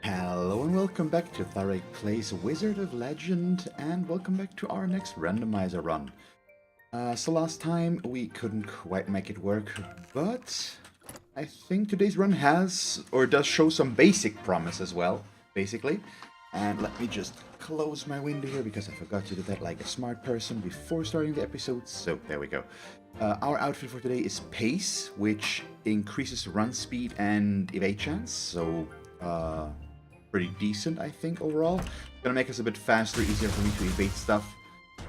Hello and welcome back to Thalric Plays Wizard of Legend, and welcome back to our next randomizer run. So last time we couldn't quite make it work, but I think today's run does show some basic promise as well, basically. And let me just close my window here because I forgot to do that like a smart person before starting the episode, so there we go. Our outfit for today is Pace, which increases run speed and evade chance, so pretty decent, I think, overall. Gonna make us a bit faster, easier for me to evade stuff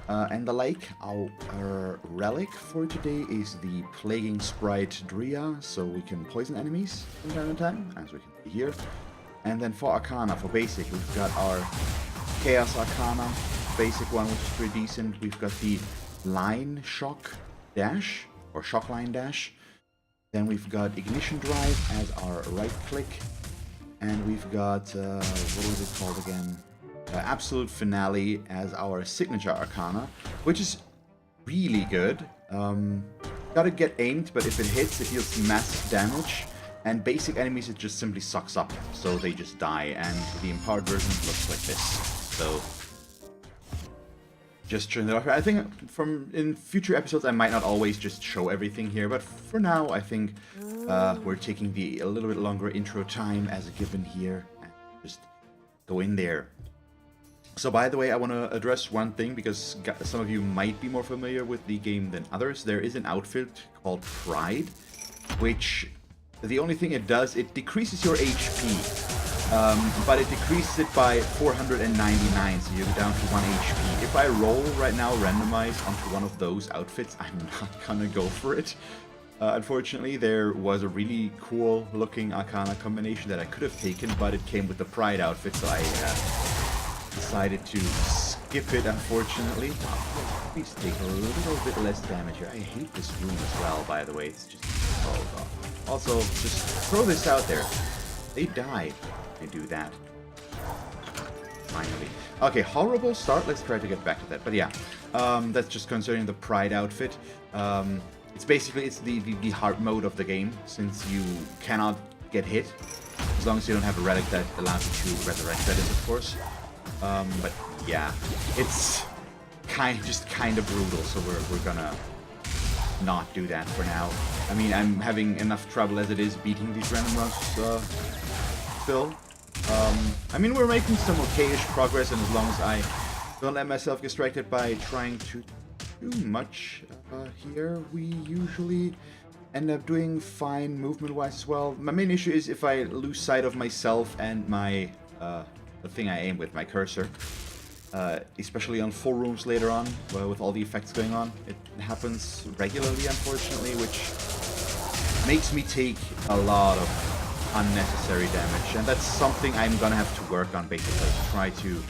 and the like. Our relic for today is the Plaguing Sprite Dria, so we can poison enemies from time to time, as we can see here. And then for Arcana, for basic, we've got our Chaos Arcana, basic one, which is pretty decent. We've got the Line Shock Dash, or Shock Line Dash. Then we've got Ignition Drive as our right click. And we've got, what was it called again? Absolute Finale as our signature Arcana, which is really good. Gotta get aimed, but if it hits, it deals massive damage. And basic enemies, it just simply sucks up, so they just die. And the empowered version looks like this. So, just turn it off. I think in future episodes, I might not always just show everything here, but for now, I think we're taking a little bit longer intro time as a given here, and just go in there. So, by the way, I want to address one thing, because some of you might be more familiar with the game than others. There is an outfit called Pride, which the only thing it does, it decreases your HP, but it decreases it by 499, so you're down to 1 HP. If I roll right now, randomize onto one of those outfits, I'm not gonna go for it. Unfortunately, there was a really cool looking Arcana combination that I could have taken, but it came with the Pride outfit, so I decided to skip it, unfortunately. Please take a little bit less damage here. I hate this room as well, by the way. It's just... oh god. Also, just throw this out there. They die. They do that. Finally. Okay, horrible start. Let's try to get back to that. But yeah, that's just concerning the Pride outfit. It's basically the hard mode of the game, since you cannot get hit as long as you don't have a relic that allows you to resurrect. That is, of course. But yeah, it's kind of brutal. So we're gonna not do that for now. I mean, I'm having enough trouble as it is beating these random runs still. I mean, we're making some okayish progress, and as long as I don't let myself get distracted by trying to do much here, we usually end up doing fine movement-wise as well. My main issue is if I lose sight of myself and my the thing I aim with, my cursor. Especially on full rooms later on, with all the effects going on. It happens regularly, unfortunately, which makes me take a lot of unnecessary damage. And that's something I'm gonna have to work on, basically. Try to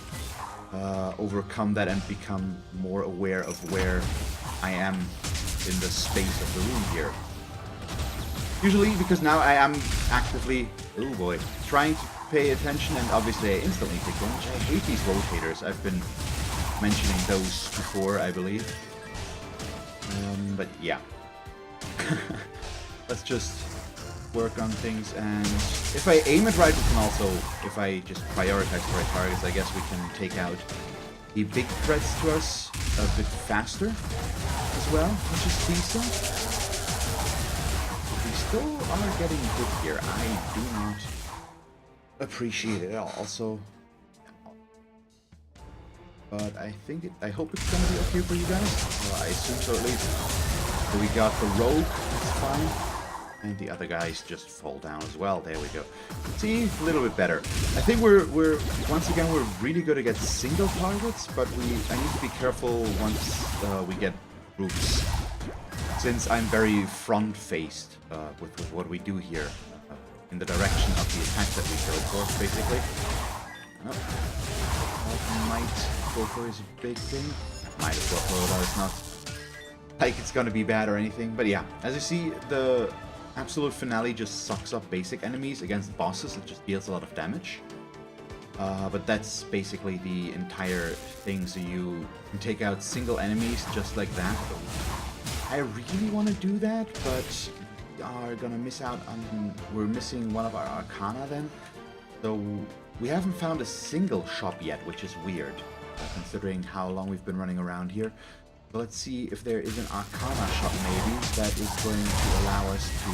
overcome that and become more aware of where I am in the space of the room here. Usually, because now I am actively, oh boy, trying to pay attention, and obviously I instantly take damage. I hate these rotators. I've been mentioning those before, I believe. But yeah. Let's just work on things, and if I aim it right, we can also, if I just prioritize the right targets, I guess we can take out the big threats to us a bit faster as well, which is decent. We still are getting good here. I do not appreciate it all, so, but I hope it's gonna be okay for you guys. I assume so, at least. So we got the rogue, that's fine, and the other guys just fall down as well. There we go. See, a little bit better. I think we're once again, we're really good against single targets, but I need to be careful once we get groups, since I'm very front-faced with what we do here. In the direction of the attack that we go for, basically. Oh, might go for his big thing. Might as well throw it out. It's not like it's gonna be bad or anything. But yeah, as you see, the Absolute Finale just sucks up basic enemies against bosses. It just deals a lot of damage. But that's basically the entire thing. So you can take out single enemies just like that. I really want to do that, but are gonna miss out on... we're missing one of our Arcana then. So we haven't found a single shop yet, which is weird, considering how long we've been running around here. So let's see if there is an Arcana shop maybe that is going to allow us to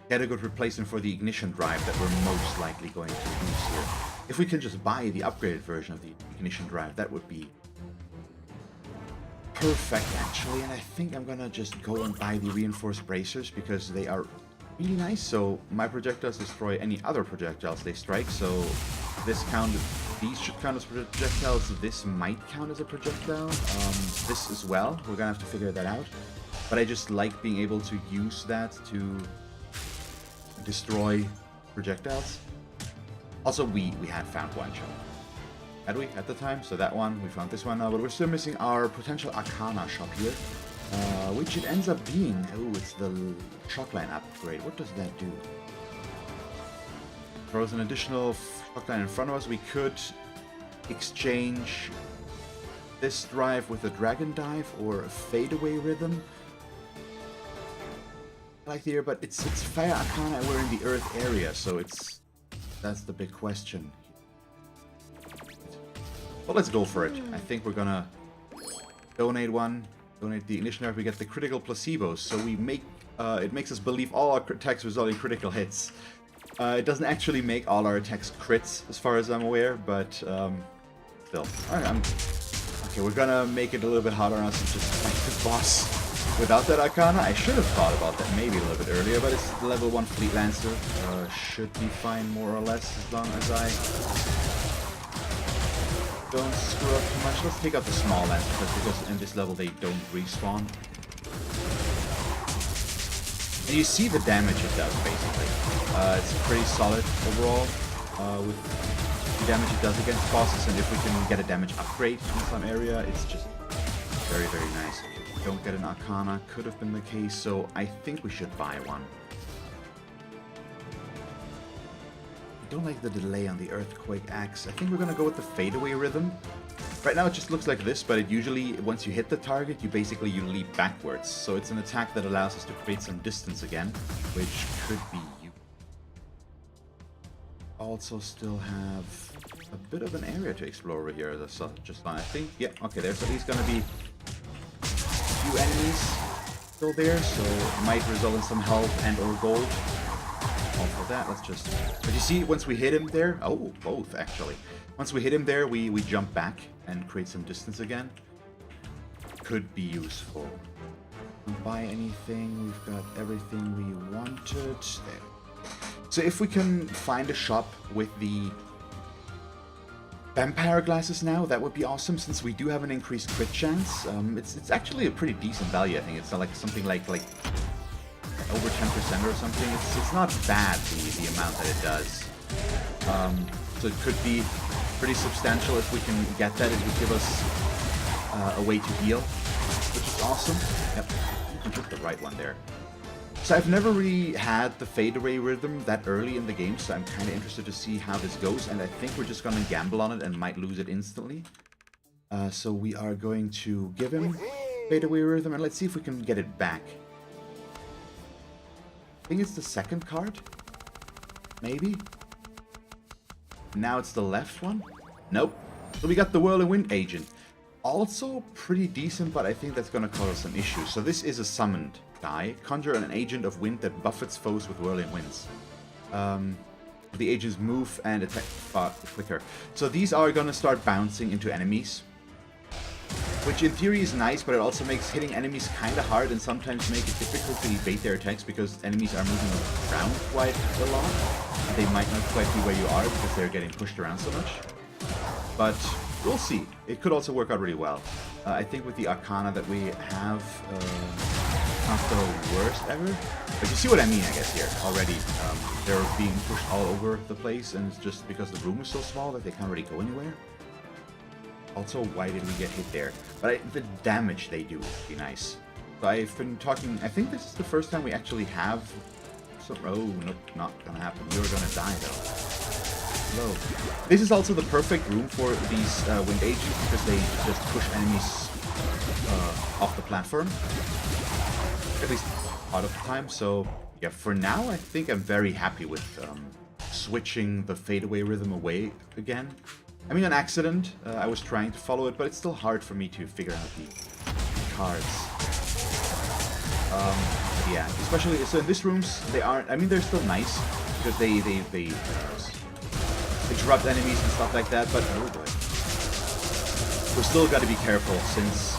get a good replacement for the ignition drive that we're most likely going to use here. If we can just buy the upgraded version of the ignition drive, that would be perfect actually. And I think I'm gonna just go and buy the reinforced bracers because they are really nice. So my projectiles destroy any other projectiles they strike. So these should count as projectiles. This might count as a projectile. This as well. We're gonna have to figure that out. But I just like being able to use that to destroy projectiles. Also, we had found one shop. Had we at the time? So that one, we found this one now, but we're still missing our potential Arcana shop here. Which it ends up being. Oh, it's the shockline upgrade. What does that do? Throws an additional shockline in front of us. We could exchange this drive with a dragon dive or a fadeaway rhythm. I like the air, but it's fire Arcana and we're in the earth area, so that's the big question. Well, let's go for it. I think we're gonna donate the ignition drive. We get the critical placebos, so we make it makes us believe all our attacks result in critical hits. It doesn't actually make all our attacks crits, as far as I'm aware, but still. Alright, okay, we're gonna make it a little bit harder on us and just fight the boss without that Arcana. I should have thought about that maybe a little bit earlier, but it's level 1 Fleet Lancer. Should be fine, more or less, as long as I don't screw up too much. Let's take out the small Lancer because in this level they don't respawn. And you see the damage it does, basically. It's pretty solid overall with the damage it does against bosses, and if we can get a damage upgrade in some area, it's just very, very nice. Don't get an Arcana, could have been the case, so I think we should buy one. I don't like the delay on the Earthquake Axe. I think we're gonna go with the fadeaway rhythm. Right now it just looks like this, but it usually, once you hit the target, you leap backwards. So it's an attack that allows us to create some distance again, which could be you. Also still have a bit of an area to explore over here. That's just fine, I think. Yeah, okay, there's at least gonna be few enemies still there, so it might result in some health and or gold. All for that, let's just... But you see, once we hit him there... Oh, both, actually. Once we hit him there, we jump back and create some distance again. Could be useful. Don't buy anything, we've got everything we wanted. There. So if we can find a shop with the vampire glasses now, that would be awesome, since we do have an increased crit chance. It's actually a pretty decent value, I think. It's like something like over 10% or something. It's not bad, the amount that it does. So it could be pretty substantial if we can get that. It would give us a way to heal, which is awesome. Yep, you took the right one there. So I've never really had the fadeaway rhythm that early in the game, so I'm kind of interested to see how this goes, and I think we're just going to gamble on it and might lose it instantly. So we are going to give him fadeaway rhythm, and let's see if we can get it back. I think it's the second card? Maybe? Now it's the left one? Nope. So we got the Whirling Wind Agent. Also pretty decent, but I think that's going to cause us some issues. So this is a summoned guy. Conjure an agent of wind that buffets foes with whirling winds. The agents move and attack quicker. So these are going to start bouncing into enemies, which in theory is nice, but it also makes hitting enemies kind of hard and sometimes make it difficult to evade their attacks because enemies are moving around quite a lot. They might not quite be where you are because they're getting pushed around so much. But we'll see. It could also work out really well. I think with the Arcana that we have, not the worst ever. But you see what I mean, I guess, here already. They're being pushed all over the place, and it's just because the room is so small that they can't really go anywhere. Also, why did we get hit there? But the damage they do would be nice. So I've been talking... I think this is the first time we actually have... Oh, nope, not gonna happen. You're gonna die, though. Hello. This is also the perfect room for these wind agents because they just push enemies off the platform. At least part of the time. So, yeah, for now, I think I'm very happy with switching the fadeaway rhythm away again. I mean, an accident. I was trying to follow it, but it's still hard for me to figure out the cards. Yeah, especially so in these rooms, they aren't. I mean, they're still nice because they interrupt enemies and stuff like that. But oh boy, we still got to be careful since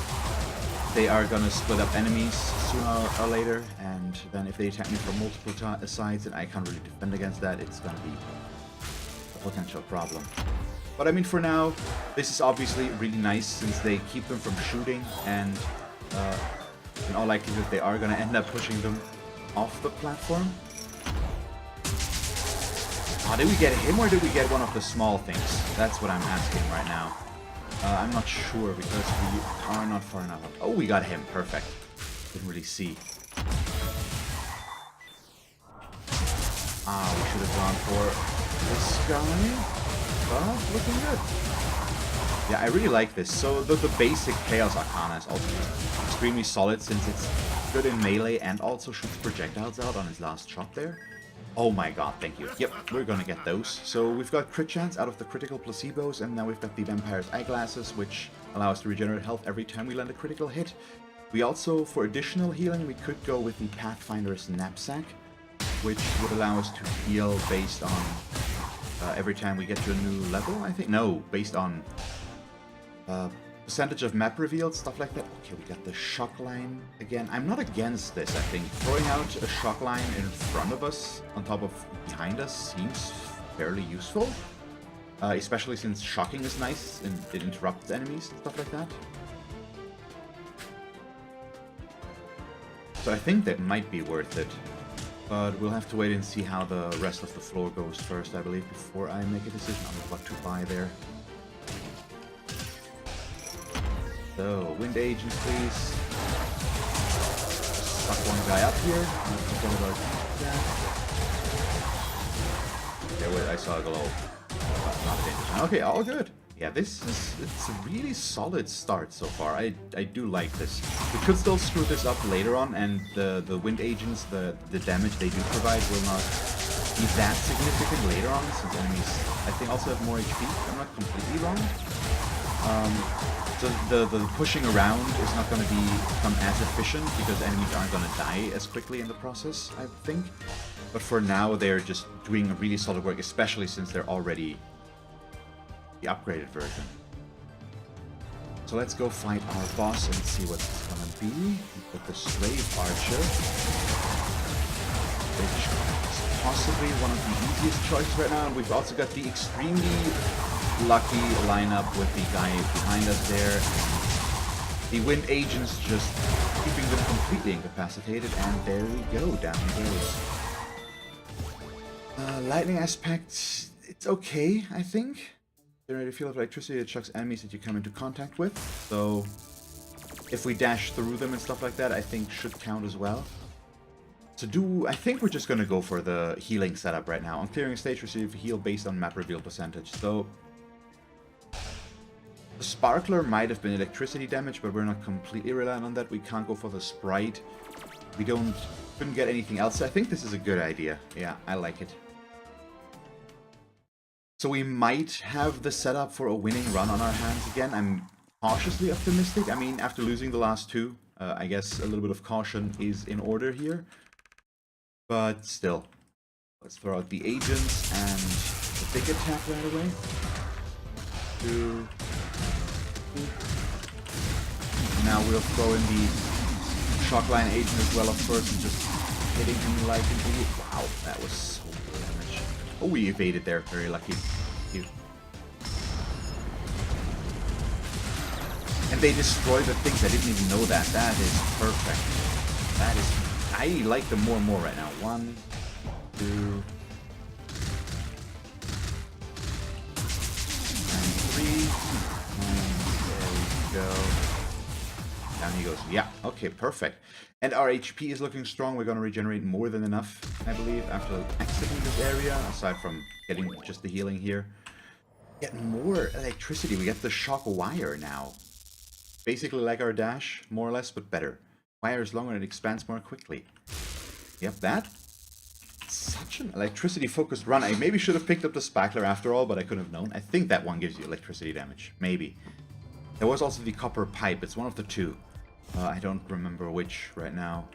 they are gonna split up enemies sooner or later, and then if they attack me from multiple sides and I can't really defend against that, it's gonna be a potential problem. But I mean, for now, this is obviously really nice since they keep them from shooting, and in all likelihood they are gonna end up pushing them off the platform. Oh, did we get him or did we get one of the small things? That's what I'm asking right now. I'm not sure because we are not far enough up. Oh, we got him. Perfect. Didn't really see. Ah, we should have gone for this guy. But looking good. Yeah, I really like this. So the basic Chaos Arcana is also extremely solid since it's good in melee and also shoots projectiles out on his last shot there. Oh my god, thank you. Yep, we're gonna get those. So we've got crit chance out of the critical placebos, and now we've got the Vampire's Eyeglasses, which allow us to regenerate health every time we land a critical hit. We also, for additional healing, we could go with the Pathfinder's Knapsack, which would allow us to heal based on every time we get to a new level, I think? No, based on percentage of map revealed, stuff like that. Okay, we got the shock line again. I'm not against this, I think. Throwing out a shock line in front of us, on top of behind us, seems fairly useful. Especially since shocking is nice and it interrupts enemies and stuff like that. So I think that might be worth it. But we'll have to wait and see how the rest of the floor goes first, I believe, before I make a decision on what to buy there. So, wind agents, please. Stuck one guy up here. Forget about that. Yeah, wait, I saw a glow. Not dangerous. Okay, all good. Yeah, it's a really solid start so far. I do like this. We could still screw this up later on, and the wind agents, the damage they do provide will not be that significant later on, since enemies, I think, also have more HP, if I'm not completely wrong. So the pushing around is not going to become as efficient, because enemies aren't going to die as quickly in the process, I think. But for now, they're just doing really solid work, especially since they're already the upgraded version. So let's go fight our boss and see what it's gonna be. With the Slave Archer, which is possibly one of the easiest choices right now. And we've also got the extremely lucky lineup with the guy behind us there. The wind agents just keeping them completely incapacitated, and there we go, down he goes. Lightning aspect, it's okay, I think. Generate a field of electricity that shocks enemies that you come into contact with. So if we dash through them and stuff like that, I think should count as well. I think we're just gonna go for the healing setup right now. On clearing a stage, receive a heal based on map reveal percentage. So the Sparkler might have been electricity damage, but we're not completely reliant on that. We can't go for the Sprite. We couldn't get anything else. I think this is a good idea. Yeah, I like it. So we might have the setup for a winning run on our hands again. I'm cautiously optimistic. I mean, after losing the last two, I guess a little bit of caution is in order here. But still, let's throw out the agents and the big attack right away. 2. Now we'll throw in the shockline agent as well, of course, and just hitting him like an idiot. Wow, that was so good damage. Oh, we evaded there. Very lucky. Thank you. And they destroy the things. I didn't even know that. That is perfect. That is... I like them more and more right now. 1, 2... and 3. And there we go. Down he goes. Yeah, okay, perfect. And our HP is looking strong. We're going to regenerate more than enough, I believe, after exiting this area, aside from getting just the healing here. Get more electricity. We get the shock wire now. Basically like our dash, more or less, but better. Wire is longer and it expands more quickly. Yep, that's such an electricity-focused run. I maybe should have picked up the spackler after all, but I couldn't have known. I think that one gives you electricity damage. Maybe. There was also the copper pipe. It's one of the two. I don't remember which right now.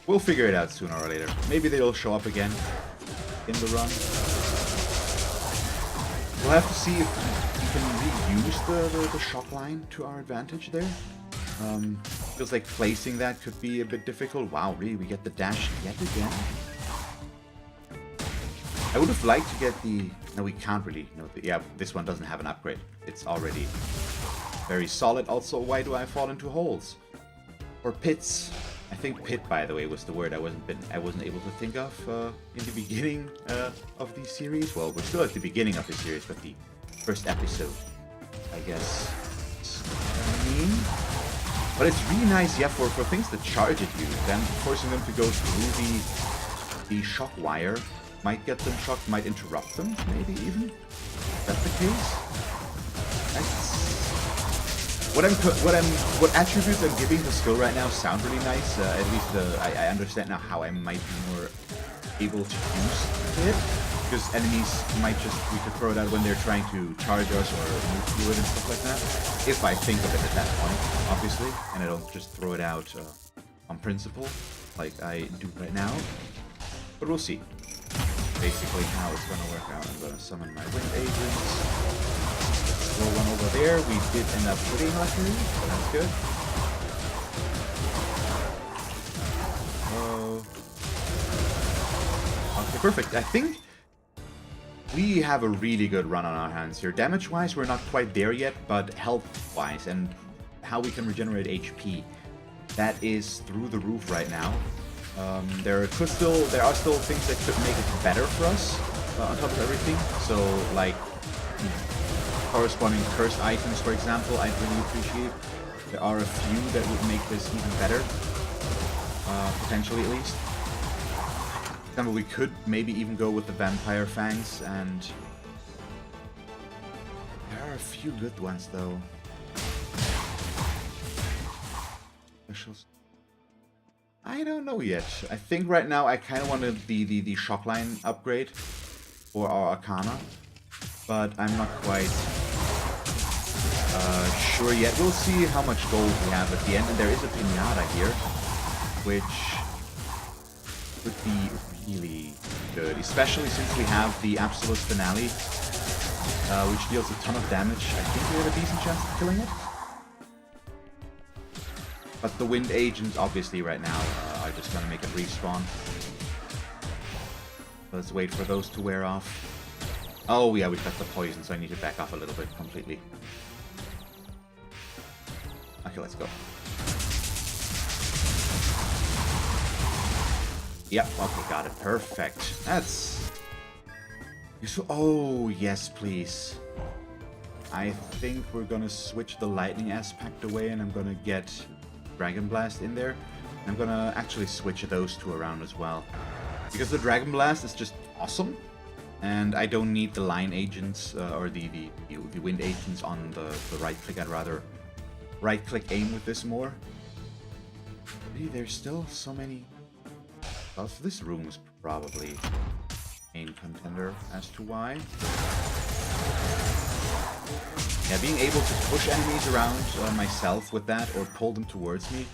We'll figure it out sooner or later. Maybe they'll show up again in the run. We'll have to see if we can reuse the shock line to our advantage there. Feels like placing that could be a bit difficult. Wow, really? We get the dash yet again? I would have liked to get the... No, we can't really. No, yeah, this one doesn't have an upgrade. It's already very solid. Also, why do I fall into holes? Or pits. I think pit, by the way, was the word I wasn't able to think of in the beginning of the series. Well, we're still at the beginning of the series, but the first episode, I guess. I mean... But it's really nice, yeah, for things that charge at you. Then forcing them to go through the shock wire might get them shocked, might interrupt them, maybe even. Is that the case? What attributes I'm giving the skill right now sound really nice. At least I understand now how I might be more able to use it. Because enemies might we could throw it out when they're trying to charge us or move through it and stuff like that. If I think of it at that point, obviously. And I don't just throw it out on principle, like I do right now. But we'll see. Basically how it's going to work out. I'm going to summon my wind agents. Throw one over there. We did end up hitting luckily, so that's good. Okay, perfect. I think we have a really good run on our hands here. Damage-wise, we're not quite there yet, but health-wise and how we can regenerate HP, that is through the roof right now. There are still things that could make it better for us on top of everything. So, like corresponding cursed items, for example, I'd really appreciate. There are a few that would make this even better, potentially at least. For example, we could maybe even go with the vampire fangs, and there are a few good ones though. Specials. I don't know yet. I think right now I kind of wanted the shock line upgrade for our Arcana, but I'm not quite sure yet. We'll see how much gold we have at the end, and there is a pinata here, which would be really good, especially since we have the Absolute Finale, which deals a ton of damage. I think we have a decent chance of killing it. But the wind agents, obviously, right now are just going to make it respawn. Let's wait for those to wear off. Oh yeah, we've got the poison, so I need to back off a little bit completely. Okay, let's go. Yep, okay, got it. Perfect. That's... Oh, yes, please. I think we're gonna switch the lightning aspect away, and I'm gonna get Dragon Blast in there. I'm gonna actually switch those two around as well, because the Dragon Blast is just awesome, and I don't need the line agents or the wind agents on the right click. I'd rather right click aim with this more. Hey, there's still so many. Well, so this room is probably main contender as to why. Yeah, being able to push enemies around myself with that, or pull them towards me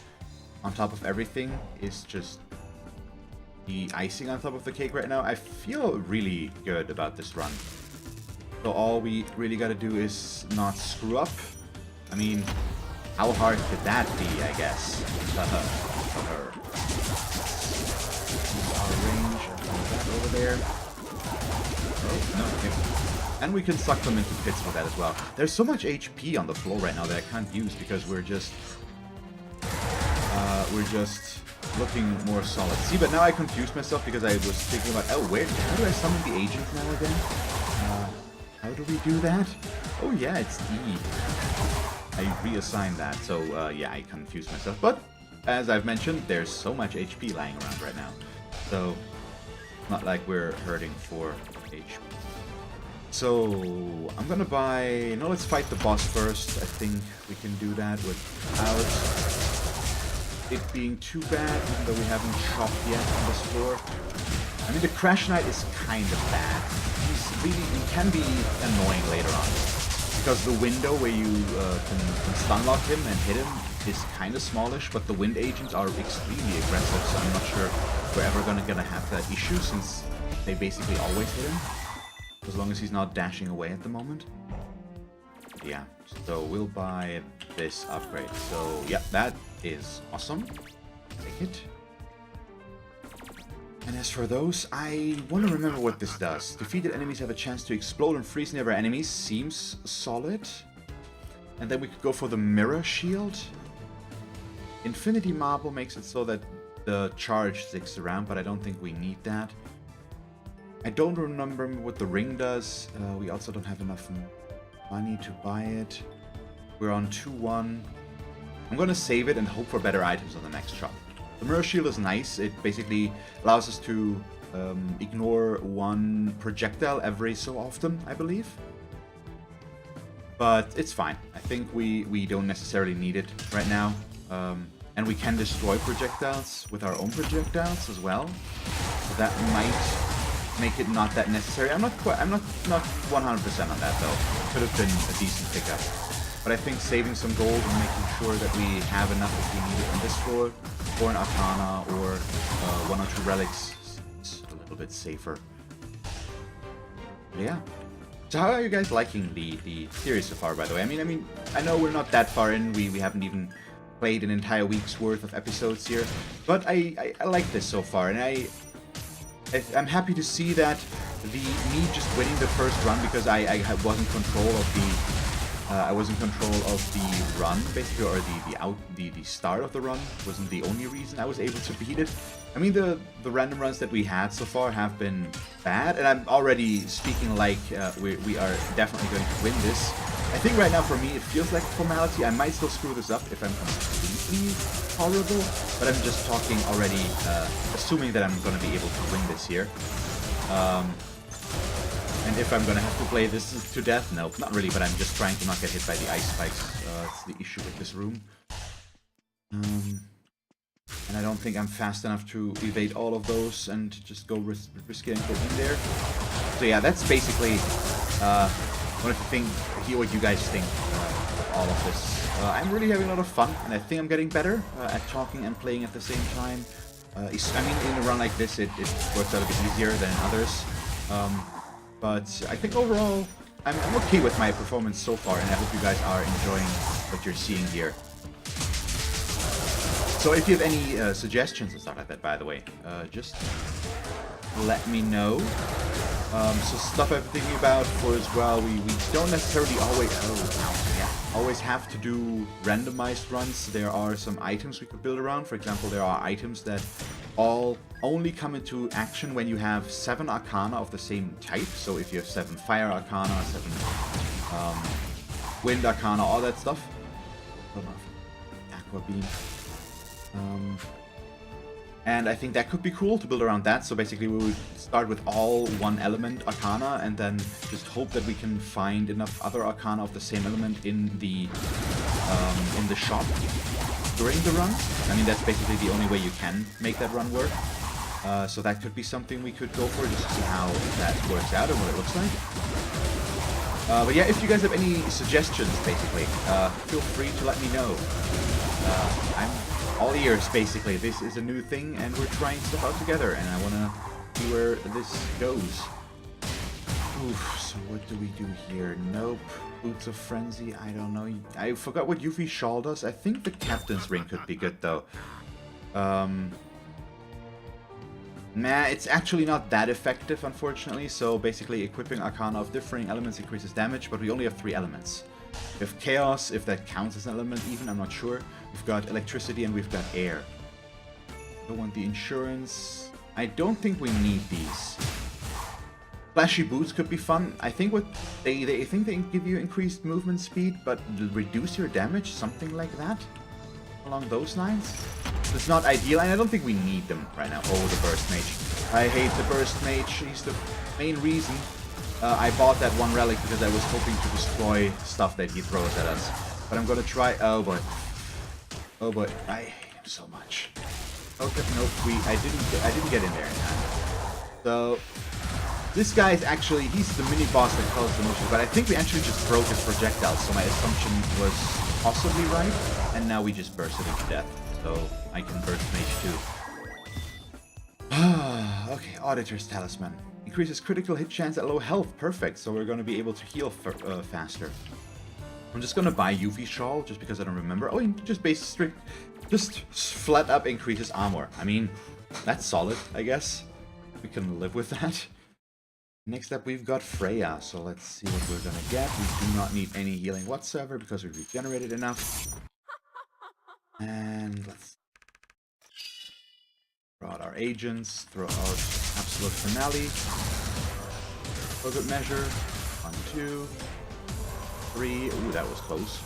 on top of everything, is just the icing on top of the cake right now. I feel really good about this run. So all we really gotta do is not screw up. I mean, how hard could that be, I guess? Our range, that over there. Oh, no, okay. And we can suck them into pits with that as well. There's so much HP on the floor right now that I can't use because we're just looking more solid. See, but now I confused myself because I was thinking about, oh, how do I summon the agent now again? How do we do that? Oh yeah, it's E. I reassigned that, so yeah, I confused myself. But as I've mentioned, there's so much HP lying around right now, so not like we're hurting for HP. So I'm gonna buy. No, let's fight the boss first. I think we can do that without it being too bad, even though we haven't shopped yet on this floor. I mean, the Crash Knight is kind of bad. He can be annoying later on. Because the window where you can stun lock him and hit him is kind of smallish, but the wind agents are extremely aggressive, so I'm not sure we're ever gonna have that issue, since they basically always hit him. As long as he's not dashing away at the moment. Yeah, so we'll buy this upgrade. So yeah, that is awesome. Take it. And as for those, I want to remember what this does. Defeated enemies have a chance to explode and freeze nearby enemies. Seems solid. And then we could go for the mirror shield. Infinity Marble makes it so that the charge sticks around, but I don't think we need that. I don't remember what the ring does. We also don't have enough money to buy it. We're on 2-1. I'm gonna save it and hope for better items on the next shop. The mirror shield is nice. It basically allows us to ignore one projectile every so often, I believe. But it's fine. I think we don't necessarily need it right now. And we can destroy projectiles with our own projectiles as well. So that might make it not that necessary. I'm not 100% on that though. Could have been a decent pickup. But I think saving some gold and making sure that we have enough if we need it on this floor, or an Arcana, or 1 or 2 relics, is a little bit safer. But yeah. So how are you guys liking the series so far, by the way? I mean, I know we're not that far in. We haven't even played an entire week's worth of episodes here, but I like this so far, and I'm happy to see that me just winning the first run, because I was in control of the. I was in control of the run, basically, or the start of the run wasn't the only reason I was able to beat it. I mean, the random runs that we had so far have been bad, and I'm already speaking like we are definitely going to win this. I think right now for me it feels like a formality. I might still screw this up if I'm completely horrible, but I'm just talking already, assuming that I'm going to be able to win this here. And if I'm gonna have to play this to death, nope, not really, but I'm just trying to not get hit by the ice spikes. That's the issue with this room. And I don't think I'm fast enough to evade all of those and just go risk it and go in there. So yeah, that's basically wanted to hear what you guys think of all of this. I'm really having a lot of fun, and I think I'm getting better at talking and playing at the same time. I mean, in a run like this, it works out a bit easier than in others. But I think overall, I'm okay with my performance so far, and I hope you guys are enjoying what you're seeing here. So if you have any suggestions and stuff like that, by the way, just let me know. So stuff I'm thinking about for as well, we don't necessarily always have to do randomized runs. There are some items we could build around. For example, there are items that only come into action when you have 7 Arcana of the same type. So if you have 7 Fire Arcana, 7 Wind Arcana, all that stuff. Aqua Beam. And I think that could be cool to build around that. So basically we would start with all 1 element Arcana, and then just hope that we can find enough other Arcana of the same element in the shop during the run. I mean, that's basically the only way you can make that run work. So that could be something we could go for, just to see how that works out and what it looks like. But yeah, if you guys have any suggestions, basically, feel free to let me know. I'm all ears, basically. This is a new thing, and we're trying stuff out together, and I want to see where this goes. Oof, so what do we do here? Nope. Boots of Frenzy, I don't know. I forgot what UV Shawl does. I think the Captain's Ring could be good, though. Nah, it's actually not that effective, unfortunately. So basically, equipping Arcana of differing elements increases damage, but we only have 3 elements. We have Chaos, if that counts as an element even, I'm not sure. We've got Electricity and we've got Air. Don't want the Insurance. I don't think we need these. Flashy Boots could be fun. I think they think they give you increased movement speed, but reduce your damage, something like that. Along those lines. It's not ideal, and I don't think we need them right now. Oh, the Burst Mage. I hate the Burst Mage. He's the main reason I bought that 1 relic, because I was hoping to destroy stuff that he throws at us. But I'm gonna try. Oh boy. Oh boy. I hate him so much. Okay, nope. I didn't get in there in time. So this guy is actually, he's the mini boss that causes the most, but I think we actually just broke his projectile, so my assumption was possibly right, and now we just burst it into death. So I can burst mage too. Okay, Auditor's Talisman. Increases critical hit chance at low health. Perfect, so we're going to be able to heal faster. I'm just going to buy Yuffie Shawl, just because I don't remember. Oh, just just flat up increases armor. I mean, that's solid, I guess. We can live with that. Next up, we've got Freya, so let's see what we're going to get. We do not need any healing whatsoever, because we've regenerated enough. And let's throw out our agents, throw out Absolute Finale. For good measure. 1, 2, 3. Ooh, that was close.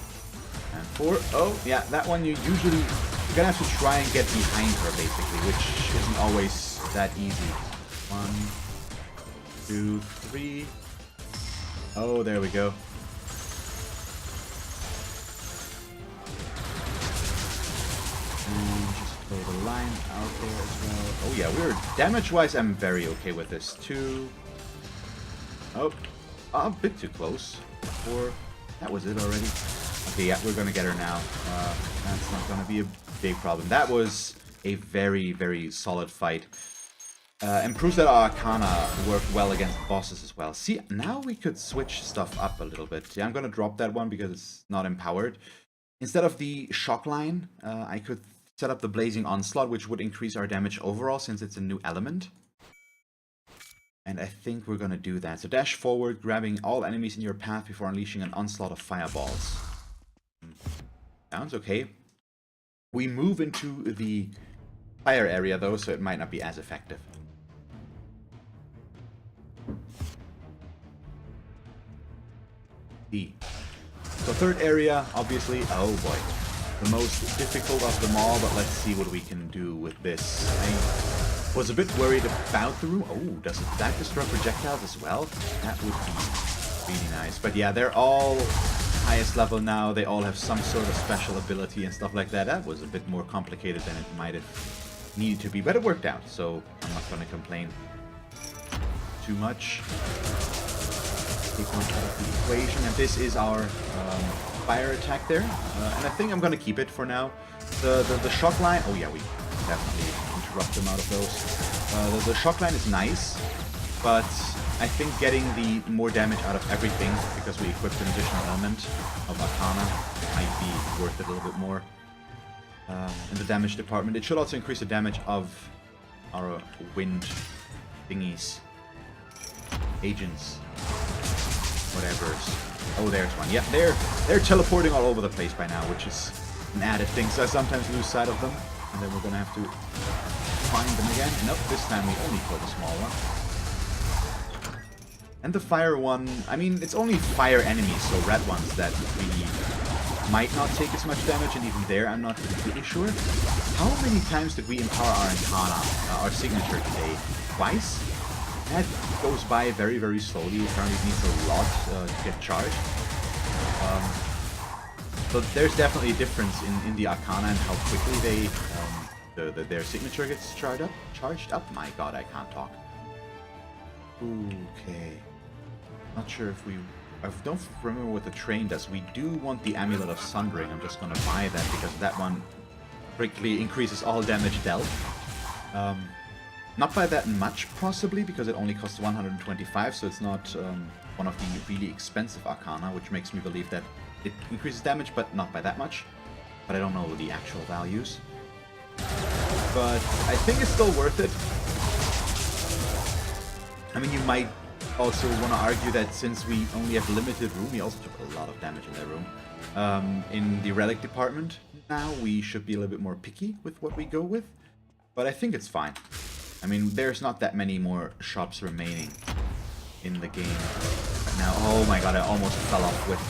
And 4. Oh, yeah, that one you're gonna have to try and get behind her, basically, which isn't always that easy. 1, 2, 3. Oh, there we go. And just throw the line out there as well. Oh yeah, we're damage-wise, I'm very okay with this. 2. Oh, a bit too close. 4. That was it already. Okay, yeah, we're gonna get her now. That's not gonna be a big problem. That was a very, very solid fight. And proves that our Arcana work well against bosses as well. See, now we could switch stuff up a little bit. Yeah, I'm gonna drop that one because it's not empowered. Instead of the shock line, I could set up the Blazing Onslaught, which would increase our damage overall since it's a new element. And I think we're gonna do that. So dash forward, grabbing all enemies in your path before unleashing an onslaught of fireballs. Sounds okay. We move into the fire area though, so it might not be as effective. So third area, obviously, oh boy, the most difficult of them all, but let's see what we can do with this. I was a bit worried about the room. Oh, does that destroy projectiles as well? That would be really nice. But yeah, they're all highest level now. They all have some sort of special ability and stuff like that. That was a bit more complicated than it might have needed to be, but it worked out, so I'm not going to complain too much. Take one out of the equation, and this is our fire attack there, and I think I'm gonna keep it for now. The shock line, oh yeah, we definitely interrupt them out of those. The shock line is nice, but I think getting the more damage out of everything, because we equipped an additional element of Arcana, might be worth it a little bit more. In the damage department, it should also increase the damage of our wind thingies, agents. Whatever's. Oh, there's one. Yeah, they're teleporting all over the place by now, which is an added thing, so I sometimes lose sight of them. And then we're gonna have to find them again. Nope, this time we only killed the small one. And the fire one, I mean, it's only fire enemies, so red ones that really might not take as much damage, and even there I'm not completely sure. How many times did we empower our Arcana, our signature today? Twice? That goes by very, very slowly. Apparently it needs a lot to get charged. So there's definitely a difference in the Arcana and how quickly their signature gets charged up. My god, I can't talk. Okay. Not sure if we... I don't remember what the train does. We do want the Amulet of Sundering. I'm just gonna buy that because that one greatly increases all damage dealt. Not by that much, possibly, because it only costs 125, so it's not one of the really expensive Arcana, which makes me believe that it increases damage, but not by that much. But I don't know the actual values. But I think it's still worth it. I mean, you might also want to argue that since we only have limited room, we also took a lot of damage in that room. In the relic department now, we should be a little bit more picky with what we go with. But I think it's fine. I mean, there's not that many more shops remaining in the game right now. Oh my god, I almost fell off with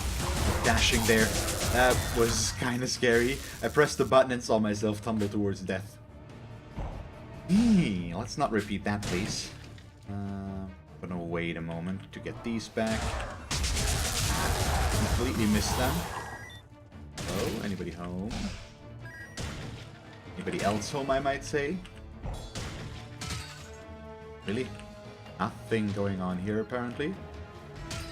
dashing there. That was kind of scary. I pressed the button and saw myself tumble towards death. Let's not repeat that, please. I'm gonna wait a moment to get these back. Completely missed them. Hello, anybody home? Anybody else home, I might say? Really? Nothing going on here, apparently.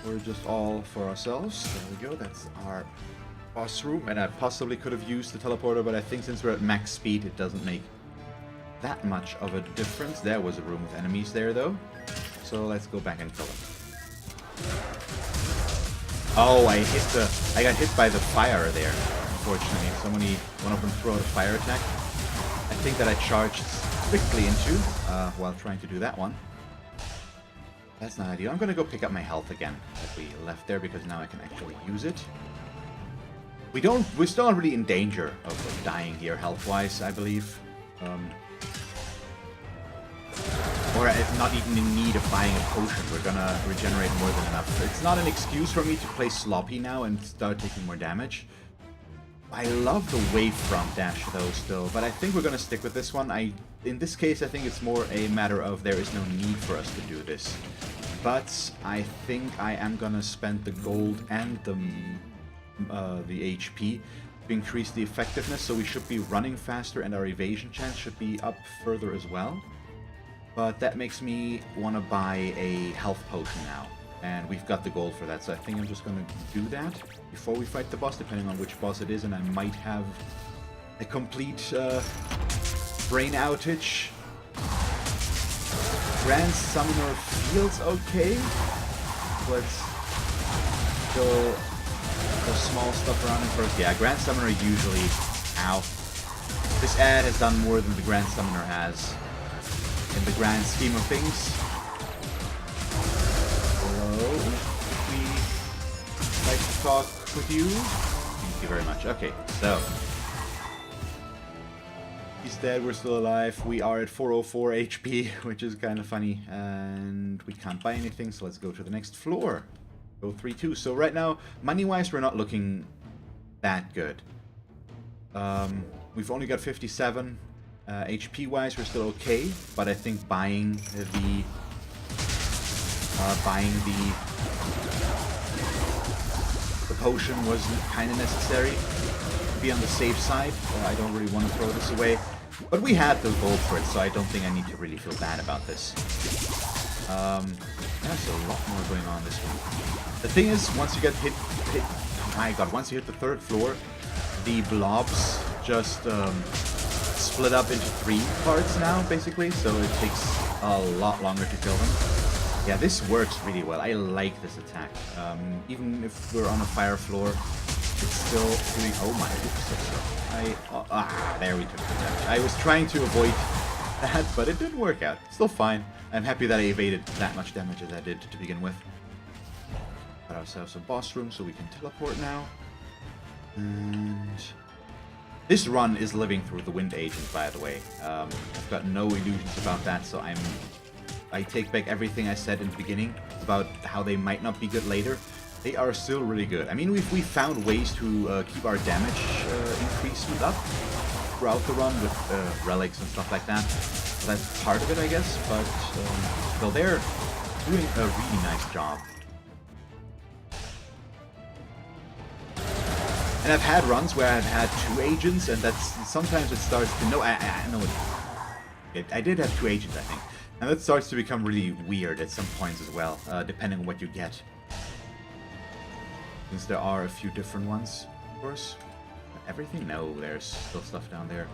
We're just all for ourselves. There we go. That's our boss room. And I possibly could have used the teleporter, but I think since we're at max speed, it doesn't make that much of a difference. There was a room with enemies there, though. So let's go back and kill them. Oh, I got hit by the fire there, unfortunately. One of them threw out a fire attack. I think that I charged quickly into while trying to do that one. That's not ideal. I'm gonna go pick up my health again that we left there because now I can actually use it. We're still not really in danger of dying here health-wise, I believe. Or not even in need of buying a potion. We're gonna regenerate more than enough. It's not an excuse for me to play sloppy now and start taking more damage. I love the wavefront dash though still, but I think we're gonna stick with this one. In this case, I think it's more a matter of there is no need for us to do this. But I think I am gonna spend the gold and the HP to increase the effectiveness, so we should be running faster and our evasion chance should be up further as well. But that makes me want to buy a health potion now. And we've got the gold for that, so I think I'm just going to do that before we fight the boss, depending on which boss it is. And I might have a complete brain outage. Grand Summoner feels okay. Let's go the small stuff around him first. Yeah, Grand Summoner usually... Ow. This ad has done more than the Grand Summoner has. In the grand scheme of things. Hello? If we like to talk with you? Thank you very much. Okay, so. He's dead, we're still alive. We are at 404 HP, which is kind of funny. And we can't buy anything, so let's go to the next floor. Go 3-2. So right now, money-wise, we're not looking that good. We've only got 57. HP-wise, we're still okay, but I think buying the potion was kind of necessary to be on the safe side. I don't really want to throw this away, but we had the gold for it, so I don't think I need to really feel bad about this. There's a lot more going on this one. The thing is, once you get hit, oh my god, once you hit the third floor, the blobs just split up into 3 parts now, basically, so it takes a lot longer to kill them. Yeah, this works really well. I like this attack. Even if we're on a fire floor, it's still doing... Oh my, oops, there we took the damage. I was trying to avoid that, but it didn't work out. Still fine. I'm happy that I evaded that much damage as I did to begin with. Got ourselves a boss room so we can teleport now. And... this run is living through the Wind Agent, by the way. I've got no illusions about that, so I take back everything I said in the beginning about how they might not be good later. They are still really good. I mean, we found ways to keep our damage increasement up throughout the run with relics and stuff like that. So that's part of it, I guess, but still, they're doing a really nice job. And I've had runs where I've had 2 agents, and that's sometimes it starts to... No, I know it. I did have 2 agents, I think. And that starts to become really weird at some points as well, depending on what you get. Since there are a few different ones, of course. Everything? No, there's still stuff down there.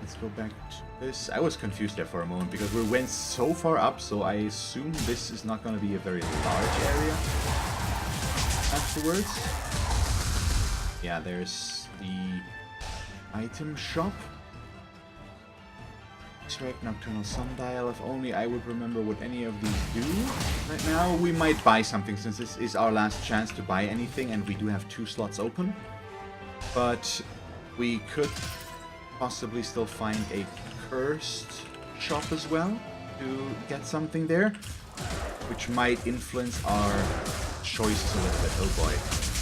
Let's go back to this. I was confused there for a moment because we went so far up, so I assume this is not going to be a very large area afterwards. Yeah, there's the item shop. Extract Nocturnal Sundial. If only I would remember what any of these do. Right now, we might buy something since this is our last chance to buy anything, and we do have 2 slots open. But we could possibly still find a cursed shop as well to get something there, which might influence our choices a little bit. Oh boy.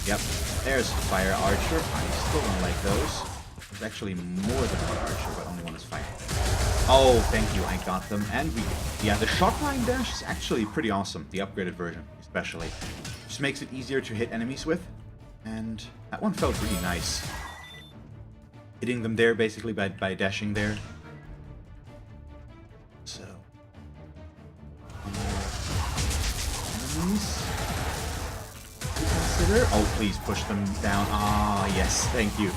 Yep, there's Fire Archer. I still don't like those. There's actually more than 1 Archer, but only 1 is Fire. Oh, thank you, I got them. And we... yeah, the Shockline Dash is actually pretty awesome. The upgraded version, especially. Just makes it easier to hit enemies with. And that one felt really nice. Hitting them there, basically, by dashing there. So... inhibitor. Oh, please push them down. Ah, yes, thank you.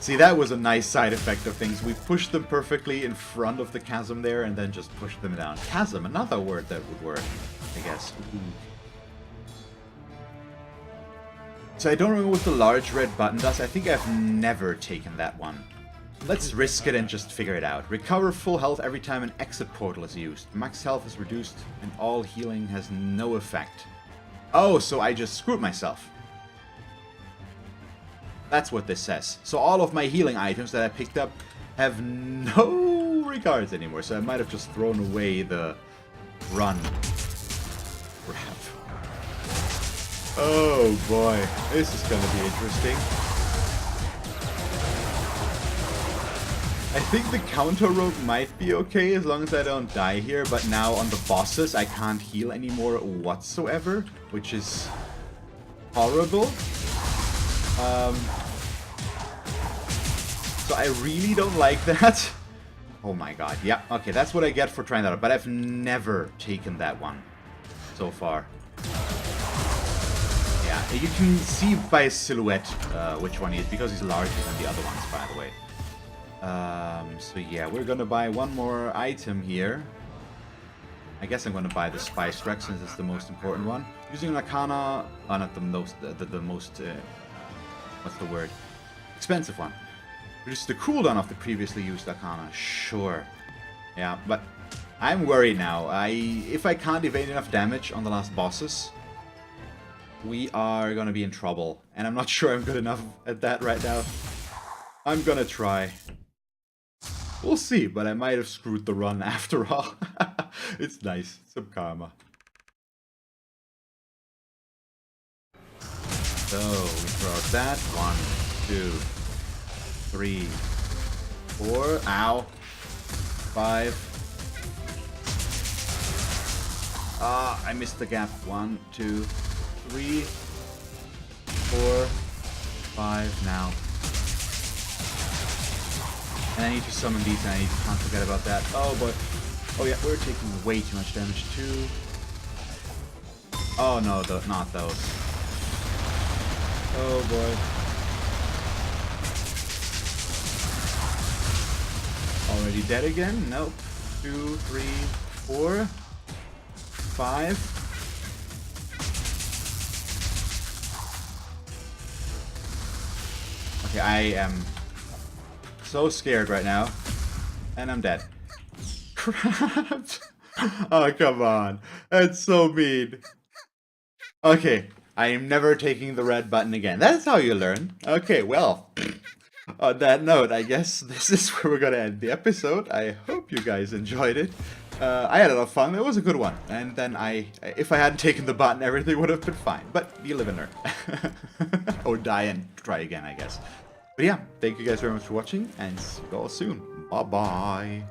See, that was a nice side effect of things. We pushed them perfectly in front of the chasm there and then just pushed them down. Chasm, another word that would work, I guess. Ooh. So I don't remember what the large red button does. I think I've never taken that one. Let's risk it and just figure it out. Recover full health every time an exit portal is used. Max health is reduced and all healing has no effect. Oh, so I just screwed myself. That's what this says. So all of my healing items that I picked up have no regards anymore. So I might have just thrown away the run. Crap. Oh boy, this is gonna be interesting. I think the counter rogue might be okay as long as I don't die here, but now on the bosses I can't heal anymore whatsoever, which is horrible. So I really don't like that. Oh my god, yeah, okay, that's what I get for trying that out, but I've never taken that one so far. Yeah, you can see by his silhouette which one he is, because he's larger than the other ones, by the way. So yeah, we're gonna buy one more item here. I guess I'm gonna buy the Spice Rack since it's the most important one. Using an Arcana, not the most, the most, what's the word? Expensive one. Reduce the cooldown of the previously used Arcana, sure. Yeah, but I'm worried now. If I can't evade enough damage on the last bosses, we are gonna be in trouble. And I'm not sure I'm good enough at that right now. I'm gonna try. We'll see, but I might have screwed the run after all. It's nice. Some karma. So, we throw out that. 1, 2, 3, 4. Ow. 5. Ah, I missed the gap. 1, 2, 3, 4, 5 now. And I need to summon these, and I can't forget about that. Oh boy. Oh yeah, we're taking way too much damage too. Oh no, not those. Oh boy. Already dead again? Nope. 2, 3, 4, 5. Okay, I am so scared right now, and I'm dead. Crap! Oh, come on. That's so mean. Okay, I am never taking the red button again. That's how you learn. Okay, well, on that note, I guess this is where we're gonna end the episode. I hope you guys enjoyed it. I had a lot of fun. It was a good one. And then if I hadn't taken the button, everything would have been fine. But you live and learn. Or die and try again, I guess. But yeah, thank you guys very much for watching, and see you all soon. Bye-bye.